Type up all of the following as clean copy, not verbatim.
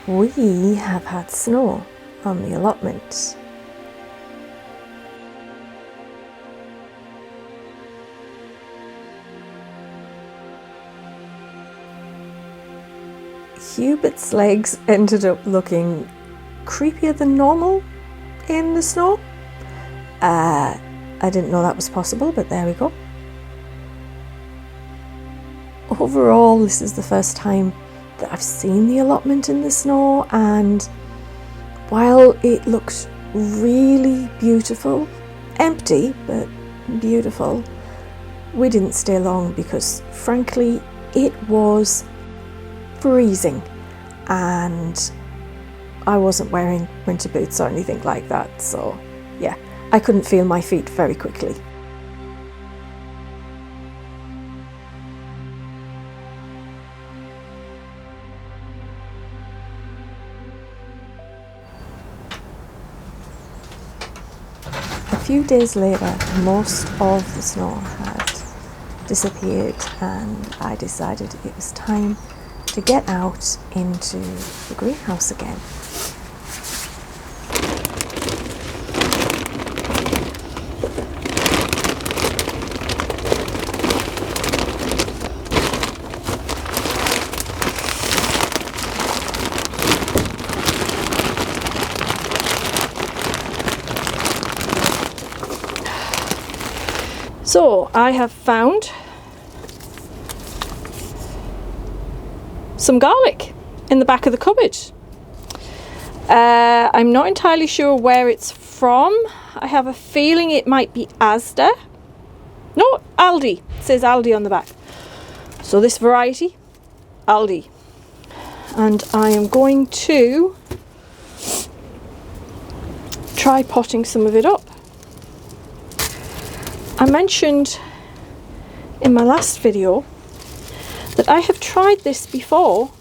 We have had snow on the allotment. Hubert's legs ended up looking creepier than normal in the snow. I didn't know that was possible, but there we go. Overall, this is the first time that I've seen the allotment in the snow, and while it looks really beautiful, empty but beautiful, we didn't stay long because frankly it was freezing and I wasn't wearing winter boots or anything like that, so yeah, I couldn't feel my feet very quickly. A few days later, most of the snow had disappeared and I decided it was time to get out into the greenhouse again. So I have found some garlic in the back of the cupboard. I'm not entirely sure where it's from. I have a feeling it might be Asda. No, Aldi. It says Aldi on the back. So this variety, Aldi. And I am going to try potting some of it up. I mentioned in my last video that I have tried this before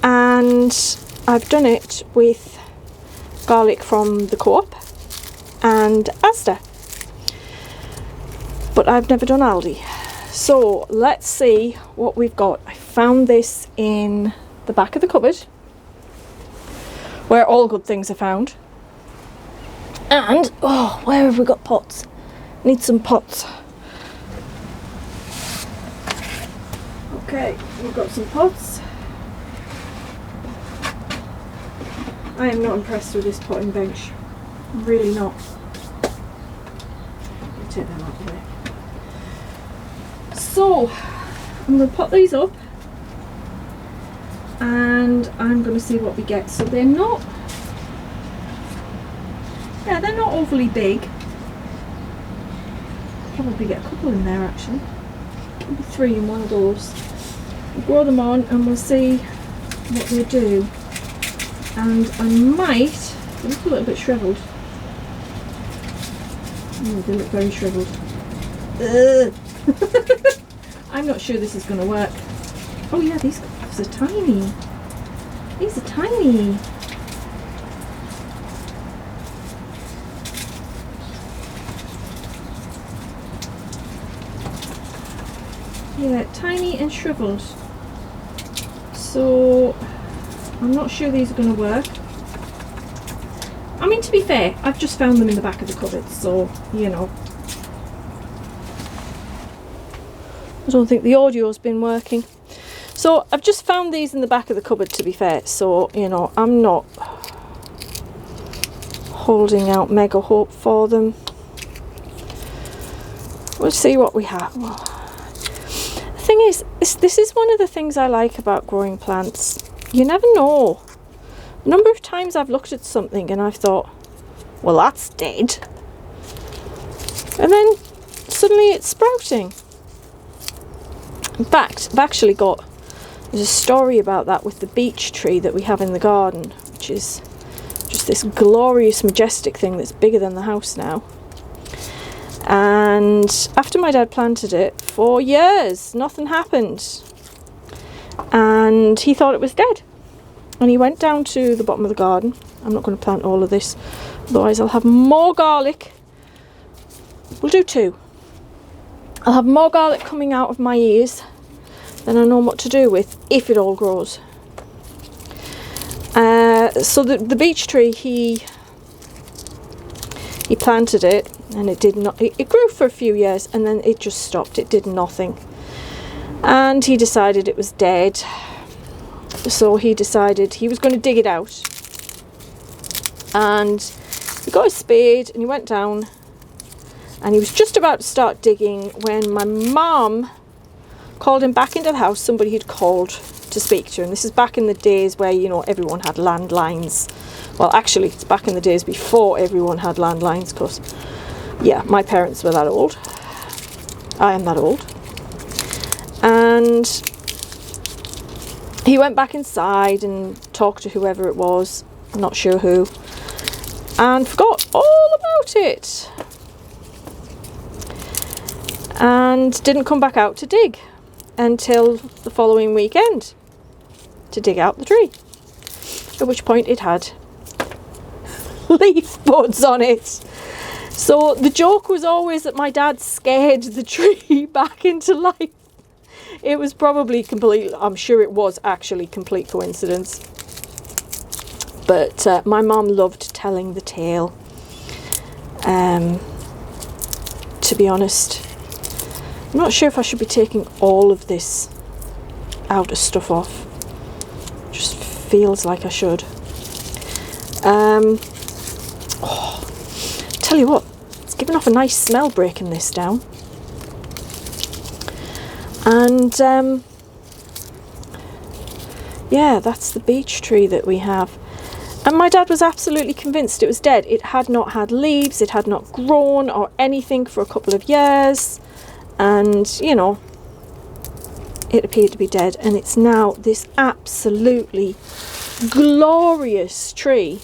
and I've done it with garlic from the Co-op and Asda, but I've never done Aldi. So let's see what we've got. I found this in the back of the cupboard where all good things are found. And oh, where have we got pots? Need some pots. Okay, we've got some pots. I am not impressed with this potting bench. I'm really not. I'll take them out of the way. So, I'm going to pot these up and I'm going to see what we get. So they're not, they're not overly big. Probably get a couple in there actually. Maybe 3 in one of those. We'll grow them on and we'll see what they do. And I might, they look a little bit shriveled. Oh, they look very shriveled. I'm not sure this is going to work. Oh yeah, these are tiny. These are tiny. Yeah, tiny and shriveled. So I'm not sure these are going to work. I mean, to be fair, I've just found them in the back of the cupboard, so you know. I don't think the audio's been working. So I've just found these in the back of the cupboard, to be fair, so you know, I'm not holding out mega hope for them. We'll see what we have. The thing is, this is one of the things I like about growing plants. You never know. The number of times I've looked at something and I've thought, well, that's dead. And then suddenly it's sprouting. In fact, I've actually got, there's a story about that with the beech tree that we have in the garden, which is just this glorious, majestic thing that's bigger than the house now. And after my dad planted it, for years, nothing happened. And he thought it was dead. And he went down to the bottom of the garden. I'm not going to plant all of this, otherwise I'll have more garlic. We'll do 2. I'll have more garlic coming out of my ears than I know what to do with if it all grows. So the beech tree, he planted it, and it did not. It grew for a few years, and then it just stopped. It did nothing, and he decided it was dead. So he decided he was going to dig it out, and he got a spade and he went down, and he was just about to start digging when my mum called him back into the house. Somebody had called to speak to him. This is back in the days where, you know, everyone had landlines. Well, actually, it's back in the days before everyone had landlines, because, yeah, my parents were that old. I am that old. And he went back inside and talked to whoever it was, not sure who, and forgot all about it. And didn't come back out to dig until the following weekend to dig out the tree. At which point it had leaf buds on it. So the joke was always that my dad scared the tree back into life. It was probably complete, I'm sure it was actually complete coincidence. But my mum loved telling the tale. To be honest, I'm not sure if I should be taking all of this outer stuff off. Just feels like I should. Tell you what, it's giving off a nice smell breaking this down. And yeah, that's the beech tree that we have. And my dad was absolutely convinced it was dead. It had not had leaves, it had not grown or anything for a couple of years. And, you know, it appeared to be dead. And it's now this absolutely glorious tree.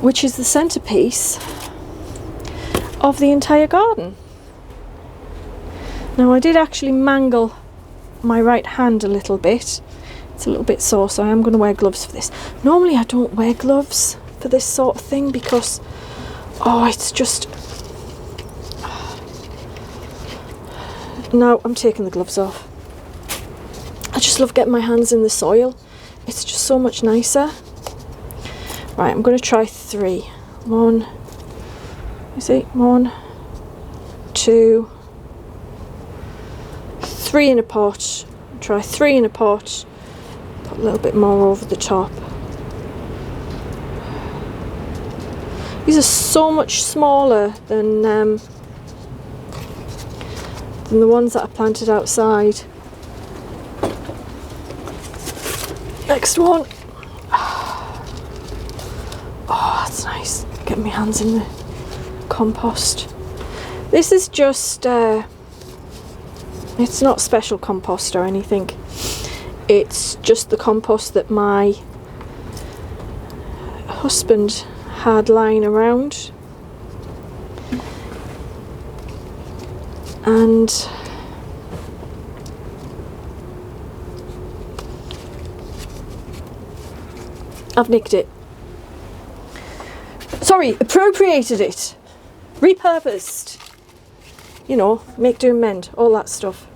Which is the centerpiece of the entire garden. Now, I did actually mangle my right hand a little bit. It's a little bit sore, so I am going to wear gloves for this. Normally I don't wear gloves for this sort of thing because, oh, it's just... No, I'm taking the gloves off. I just love getting my hands in the soil. It's just so much nicer. Right, I'm going to try 3. 1, you see, 1, 2, 3 in a pot. Try 3 in a pot. Put a little bit more over the top. These are so much smaller than the ones that I planted outside. Next one. Oh, that's nice. Getting my hands in the compost. This is just, it's not special compost or anything. It's just the compost that my husband had lying around. And I've nicked it. Sorry, appropriated it. Repurposed. You know, make, do, mend, all that stuff.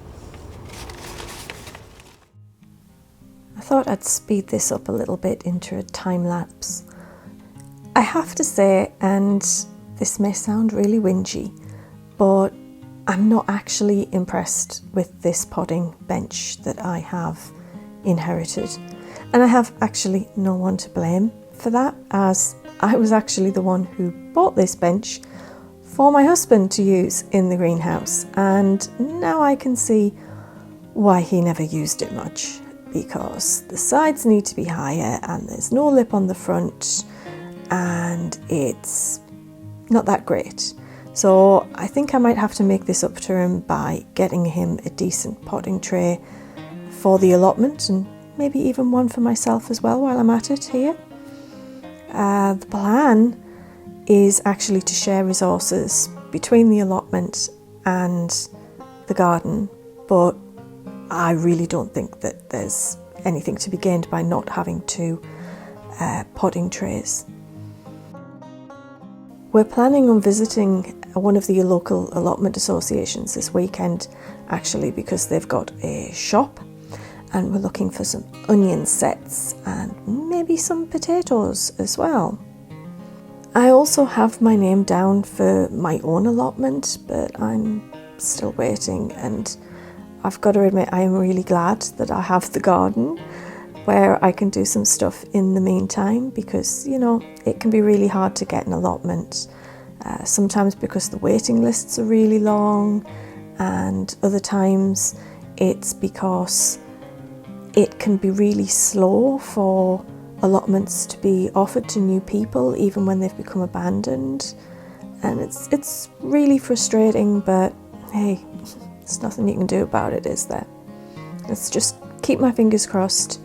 I thought I'd speed this up a little bit into a time lapse. I have to say, and this may sound really whingy, but I'm not actually impressed with this podding bench that I have inherited. And I have actually no one to blame for that, as I was actually the one who bought this bench for my husband to use in the greenhouse, and now I can see why he never used it much, because the sides need to be higher and there's no lip on the front and it's not that great. So I think I might have to make this up to him by getting him a decent potting tray for the allotment, and maybe even one for myself as well while I'm at it here. The plan is actually to share resources between the allotment and the garden, but I really don't think that there's anything to be gained by not having 2 potting trays. We're planning on visiting one of the local allotment associations this weekend, actually, because they've got a shop and we're looking for some onion sets and maybe some potatoes as well. I also have my name down for my own allotment, but I'm still waiting, and I've got to admit I am really glad that I have the garden where I can do some stuff in the meantime, because you know it can be really hard to get an allotment, sometimes because the waiting lists are really long, and other times it's because it can be really slow for allotments to be offered to new people even when they've become abandoned, and it's really frustrating, but hey, there's nothing you can do about it, is there? Let's just keep my fingers crossed.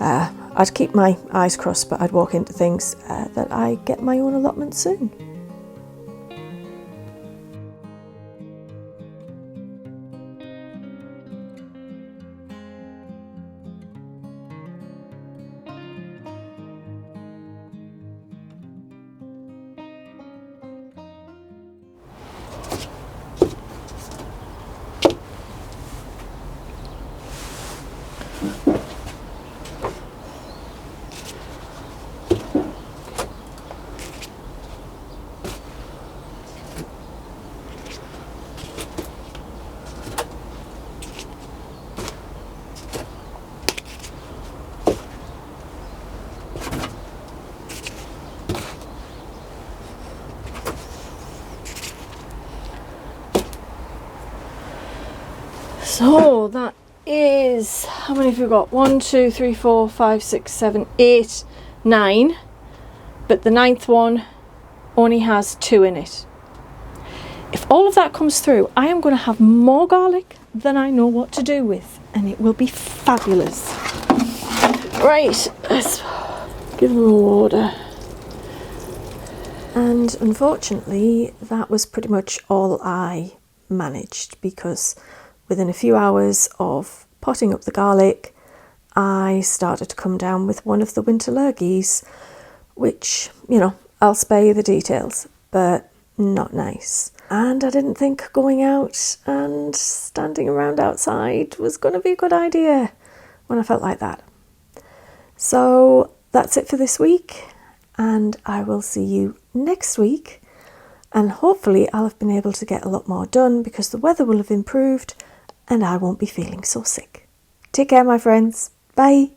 I'd keep my eyes crossed, but I'd walk into things that I get my own allotment soon. So that is, how many have we got? 1, 2, 3, 4, 5, 6, 7, 8, 9. But the 9th one only has 2 in it. If all of that comes through, I am going to have more garlic than I know what to do with, and it will be fabulous. Right, let's give them a water. And unfortunately, that was pretty much all I managed, because within a few hours of potting up the garlic, I started to come down with one of the winter lurgies, which, you know, I'll spare you the details, but not nice. And I didn't think going out and standing around outside was going to be a good idea when I felt like that. So that's it for this week, and I will see you next week, and hopefully I'll have been able to get a lot more done because the weather will have improved and I won't be feeling so sick. Take care, my friends. Bye.